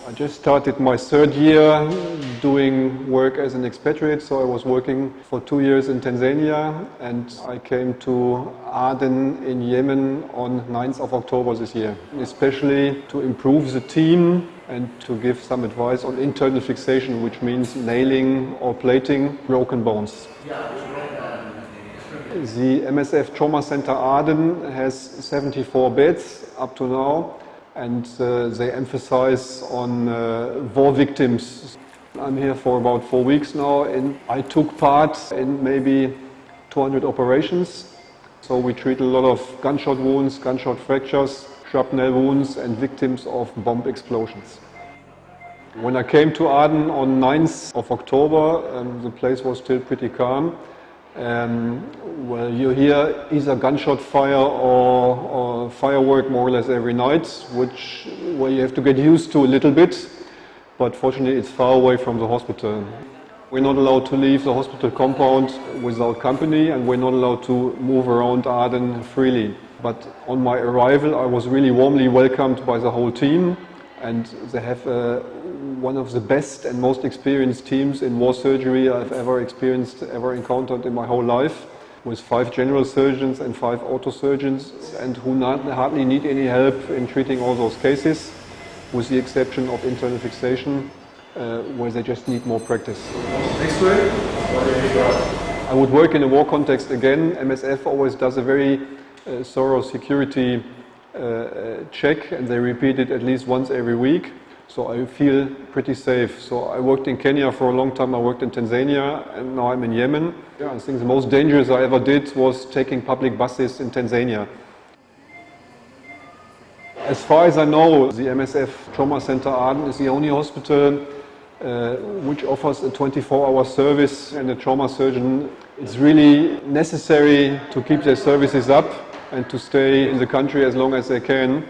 I just started my third year doing work as an expatriate, so I was working for 2 years in Tanzania and I came to Aden in Yemen on 9th of October this year, especially to improve the team and to give some advice on internal fixation, which means nailing or plating broken bones. The MSF Trauma Center Aden has 74 beds up to now, and they emphasize on war victims. I'm here for about 4 weeks now, and I took part in maybe 200 operations. So we treat a lot of gunshot wounds, gunshot fractures, shrapnel wounds, and victims of bomb explosions. When I came to Aden on 9th of October, the place was still pretty calm. Well, you hear either gunshot fire or firework more or less every night, where you have to get used to a little bit, but fortunately it's far away from the hospital. We're not allowed to leave the hospital compound without company, and we're not allowed to move around Aden freely. But on my arrival I was really warmly welcomed by the whole team, and they have one of the best and most experienced teams in war surgery I've ever encountered in my whole life, with 5 general surgeons and 5 ortho surgeons, and who hardly need any help in treating all those cases, with the exception of internal fixation, where they just need more practice. Next way. I would work in a war context again. MSF always does a very thorough security check, and they repeat it at least once every week. So I feel pretty safe. So I worked in Kenya for a long time, I worked in Tanzania, and now I'm in Yemen. I think the most dangerous I ever did was taking public buses in Tanzania. As far as I know, the MSF Trauma Center Aden is the only hospital which offers a 24-hour service, and a trauma surgeon, it's really necessary to keep their services up and to stay in the country as long as they can,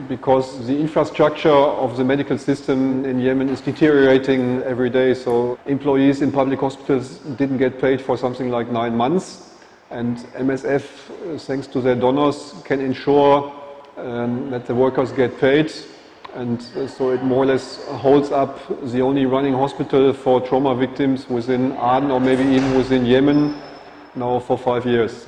because the infrastructure of the medical system in Yemen is deteriorating every day. So employees in public hospitals didn't get paid for something like 9 months, and MSF, thanks to their donors, can ensure that the workers get paid, and so it more or less holds up the only running hospital for trauma victims within Aden, or maybe even within Yemen, now for 5 years.